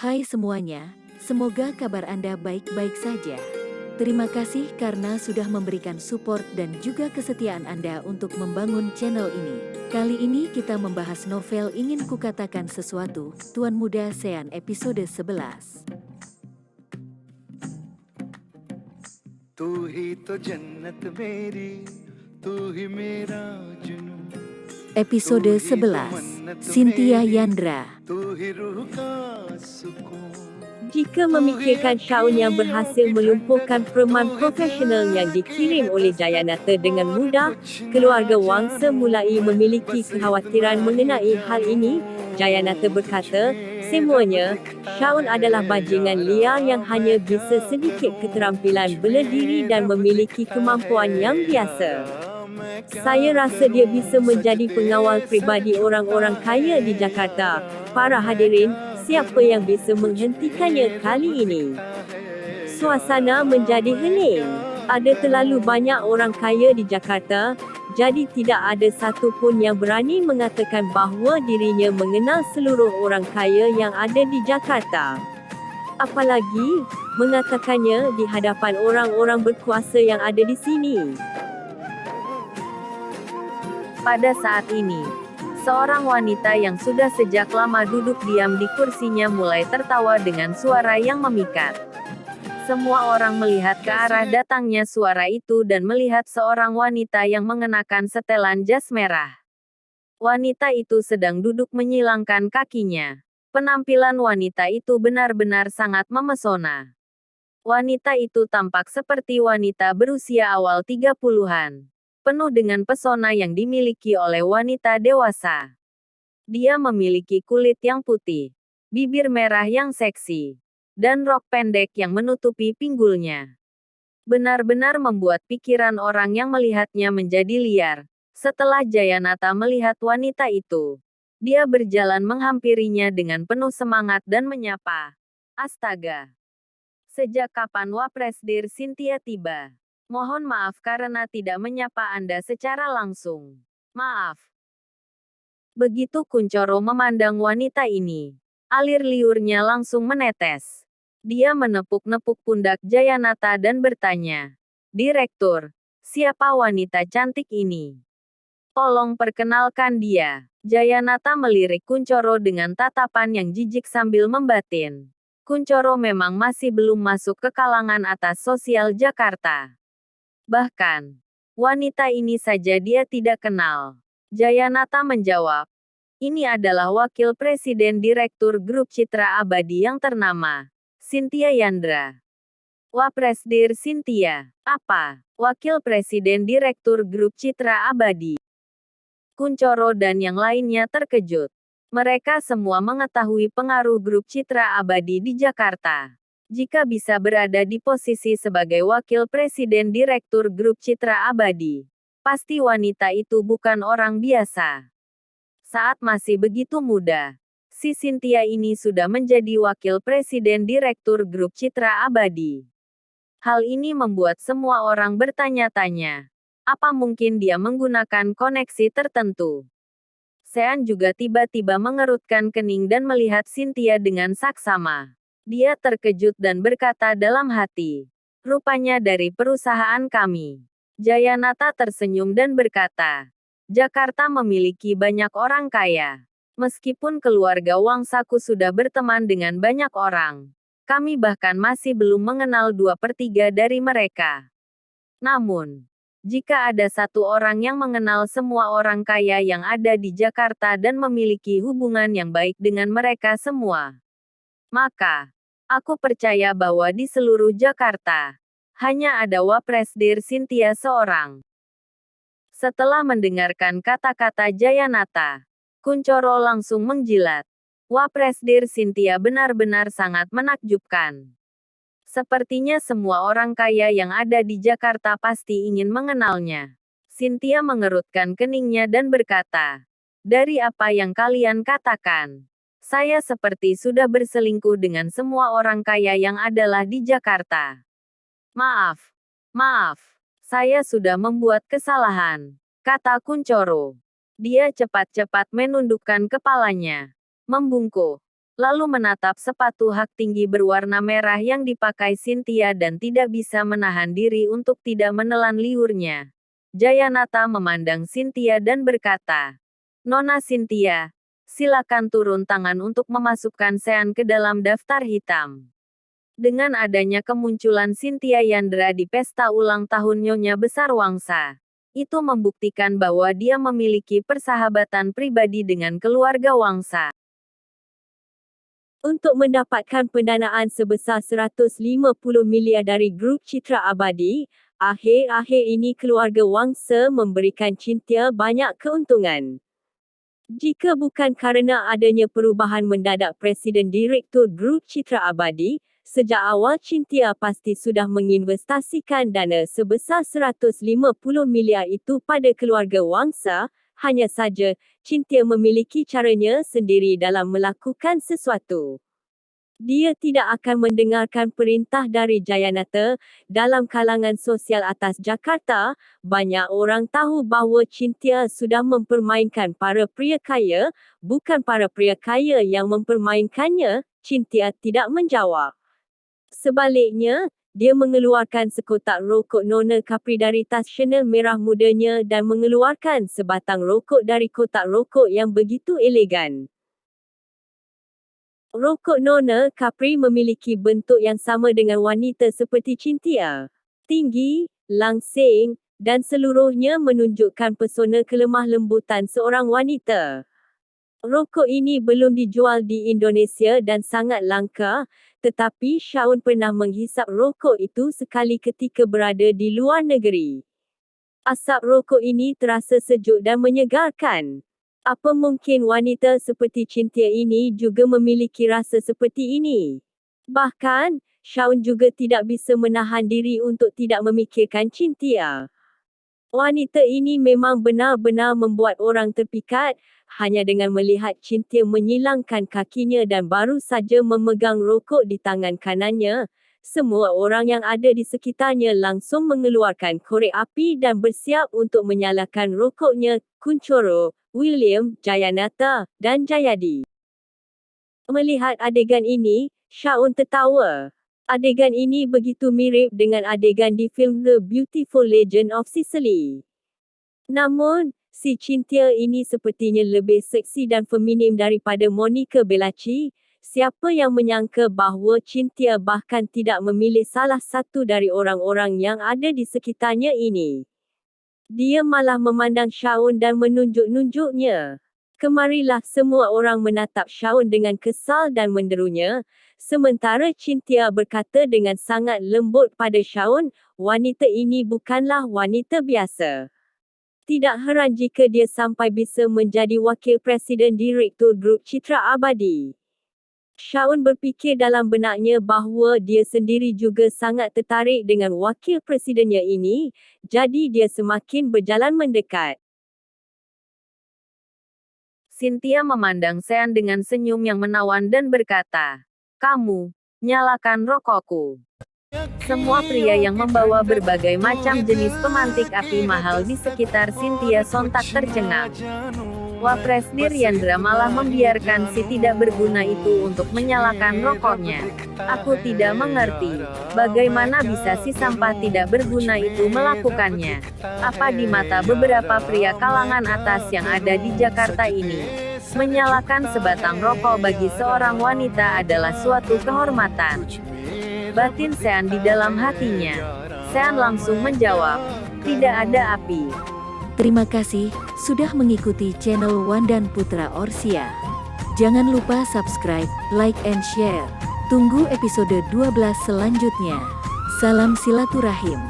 Hai semuanya, semoga kabar Anda baik-baik saja. Terima kasih karena sudah memberikan support dan juga kesetiaan Anda untuk membangun channel ini. Kali ini kita membahas novel Ingin Kukatakan Sesuatu, Tuan Muda Sean episode 11. तू ही तो जन्नत मेरी, तू ही मेरा जुनून, Episode 11, Cynthia Yandra. तू ही रूह का सुकून. Jika memikirkan Shaun yang berhasil melumpuhkan preman profesional yang dikirim oleh Jayanata dengan mudah, keluarga Wangsa mulai memiliki kekhawatiran mengenai hal ini. Jayanata berkata, semuanya, Shaun adalah bajingan liar yang hanya bisa sedikit keterampilan bela diri dan memiliki kemampuan yang biasa. Saya rasa dia bisa menjadi pengawal pribadi orang-orang kaya di Jakarta. Para hadirin, siapa yang bisa menghentikannya kali ini? Suasana menjadi hening. Ada terlalu banyak orang kaya di Jakarta, jadi tidak ada satu pun yang berani mengatakan bahawa dirinya mengenal seluruh orang kaya yang ada di Jakarta. Apalagi, mengatakannya di hadapan orang-orang berkuasa yang ada di sini. Pada saat ini, seorang wanita yang sudah sejak lama duduk diam di kursinya mulai tertawa dengan suara yang memikat. Semua orang melihat ke arah datangnya suara itu dan melihat seorang wanita yang mengenakan setelan jas merah. Wanita itu sedang duduk menyilangkan kakinya. Penampilan wanita itu benar-benar sangat memesona. Wanita itu tampak seperti wanita berusia awal 30-an. Penuh dengan pesona yang dimiliki oleh wanita dewasa. Dia memiliki kulit yang putih, bibir merah yang seksi, dan rok pendek yang menutupi pinggulnya. Benar-benar membuat pikiran orang yang melihatnya menjadi liar. Setelah Jayanata melihat wanita itu, dia berjalan menghampirinya dengan penuh semangat dan menyapa. Astaga! Sejak kapan Wapresdir Cynthia tiba? Mohon maaf karena tidak menyapa Anda secara langsung. Maaf. Begitu Kuncoro memandang wanita ini, alir liurnya langsung menetes. Dia menepuk-nepuk pundak Jayanata dan bertanya, "Direktur, siapa wanita cantik ini? Tolong perkenalkan dia." Jayanata melirik Kuncoro dengan tatapan yang jijik sambil membatin. Kuncoro memang masih belum masuk ke kalangan atas sosial Jakarta. Bahkan, wanita ini saja dia tidak kenal. Jayanata menjawab, "Ini adalah Wakil Presiden Direktur Grup Citra Abadi yang ternama, Cynthia Yandra." Wapresdir Cynthia, apa? Wakil Presiden Direktur Grup Citra Abadi. Kuncoro dan yang lainnya terkejut. Mereka semua mengetahui pengaruh Grup Citra Abadi di Jakarta. Jika bisa berada di posisi sebagai Wakil Presiden Direktur Grup Citra Abadi, pasti wanita itu bukan orang biasa. Saat masih begitu muda, si Cynthia ini sudah menjadi Wakil Presiden Direktur Grup Citra Abadi. Hal ini membuat semua orang bertanya-tanya, apa mungkin dia menggunakan koneksi tertentu? Sean juga tiba-tiba mengerutkan kening dan melihat Cynthia dengan saksama. Dia terkejut dan berkata dalam hati, "Rupanya dari perusahaan kami." Jayanata tersenyum dan berkata, "Jakarta memiliki banyak orang kaya. Meskipun keluarga Wangsaku sudah berteman dengan banyak orang, kami bahkan masih belum mengenal 2/3 dari mereka. Namun, jika ada satu orang yang mengenal semua orang kaya yang ada di Jakarta dan memiliki hubungan yang baik dengan mereka semua, maka, aku percaya bahwa di seluruh Jakarta, hanya ada Wapresdir Cynthia seorang." Setelah mendengarkan kata-kata Jayanata, Kuncoro langsung menjilat. Wapresdir Cynthia benar-benar sangat menakjubkan. Sepertinya semua orang kaya yang ada di Jakarta pasti ingin mengenalnya. Cynthia mengerutkan keningnya dan berkata, "Dari apa yang kalian katakan, saya seperti sudah berselingkuh dengan semua orang kaya yang adalah di Jakarta. Maaf, saya sudah membuat kesalahan," kata Kuncoro. Dia cepat-cepat menundukkan kepalanya, membungkuk. lalu menatap sepatu hak tinggi berwarna merah yang dipakai Cynthia dan tidak bisa menahan diri untuk tidak menelan liurnya. Jayanata memandang Cynthia dan berkata, "Nona Cynthia, silakan turun tangan untuk memasukkan Sean ke dalam daftar hitam." Dengan adanya kemunculan Cynthia Yandra di pesta ulang tahun Nyonya Besar Wangsa, itu membuktikan bahwa dia memiliki persahabatan pribadi dengan keluarga Wangsa. Untuk mendapatkan pendanaan sebesar 150 miliar dari grup Citra Abadi, akhir-akhir ini keluarga Wangsa memberikan Cynthia banyak keuntungan. Jika bukan kerana adanya perubahan mendadak Presiden Direktur Grup Citra Abadi, sejak awal Cynthia pasti sudah menginvestasikan dana sebesar 150 miliar itu pada keluarga Wangsa. Hanya saja, Cynthia memiliki caranya sendiri dalam melakukan sesuatu. Dia tidak akan mendengarkan perintah dari Jayanata. Dalam kalangan sosial atas Jakarta, banyak orang tahu bahawa Cynthia sudah mempermainkan para pria kaya, bukan para pria kaya yang mempermainkannya. Cynthia tidak menjawab. Sebaliknya, dia mengeluarkan sekotak rokok Nona Capri dari tas Chanel merah mudanya dan mengeluarkan sebatang rokok dari kotak rokok yang begitu elegan. Rokok Nona Capri memiliki bentuk yang sama dengan wanita seperti Cynthia. Tinggi, langsing, dan seluruhnya menunjukkan pesona kelemah lembutan seorang wanita. Rokok ini belum dijual di Indonesia dan sangat langka, tetapi Shaun pernah menghisap rokok itu sekali ketika berada di luar negeri. Asap rokok ini terasa sejuk dan menyegarkan. Apa mungkin wanita seperti Cynthia ini juga memiliki rasa seperti ini? Bahkan, Shaun juga tidak bisa menahan diri untuk tidak memikirkan Cynthia. Wanita ini memang benar-benar membuat orang terpikat, hanya dengan melihat Cynthia menyilangkan kakinya dan baru saja memegang rokok di tangan kanannya. Semua orang yang ada di sekitarnya langsung mengeluarkan korek api dan bersiap untuk menyalakan rokoknya. Kunchoro, William, Jayanata, dan Jayadi. Melihat adegan ini, Shaun tertawa. Adegan ini begitu mirip dengan adegan di filem The Beautiful Legend of Sicily. Namun, si Cynthia ini sepertinya lebih seksi dan feminim daripada Monica Bellucci. Siapa yang menyangka bahawa Cynthia bahkan tidak memilih salah satu dari orang-orang yang ada di sekitarnya ini. Dia malah memandang Shaun dan menunjuk-nunjuknya. Kemarilah semua orang menatap Shaun dengan kesal dan menderunya, sementara Cynthia berkata dengan sangat lembut pada Shaun, wanita ini bukanlah wanita biasa. Tidak heran jika dia sampai bisa menjadi wakil presiden direktur grup Citra Abadi. Shaun berfikir dalam benaknya bahawa dia sendiri juga sangat tertarik dengan wakil presidennya ini, jadi dia semakin berjalan mendekat. Cynthia memandang Sean dengan senyum yang menawan dan berkata, "Kamu, nyalakan rokokku." Semua pria yang membawa berbagai macam jenis pemantik api mahal di sekitar Cynthia sontak tercengang. Wapres Diryandra malah membiarkan si tidak berguna itu untuk menyalakan rokoknya. Aku tidak mengerti, bagaimana bisa si sampah tidak berguna itu melakukannya. Apa di mata beberapa pria kalangan atas yang ada di Jakarta ini, menyalakan sebatang rokok bagi seorang wanita adalah suatu kehormatan. Batin Sean di dalam hatinya. Sean langsung menjawab, "Tidak ada api." Terima kasih sudah mengikuti channel Wandan Putra Orsia. Jangan lupa subscribe, like and share. Tunggu episode 12 selanjutnya. Salam silaturahim.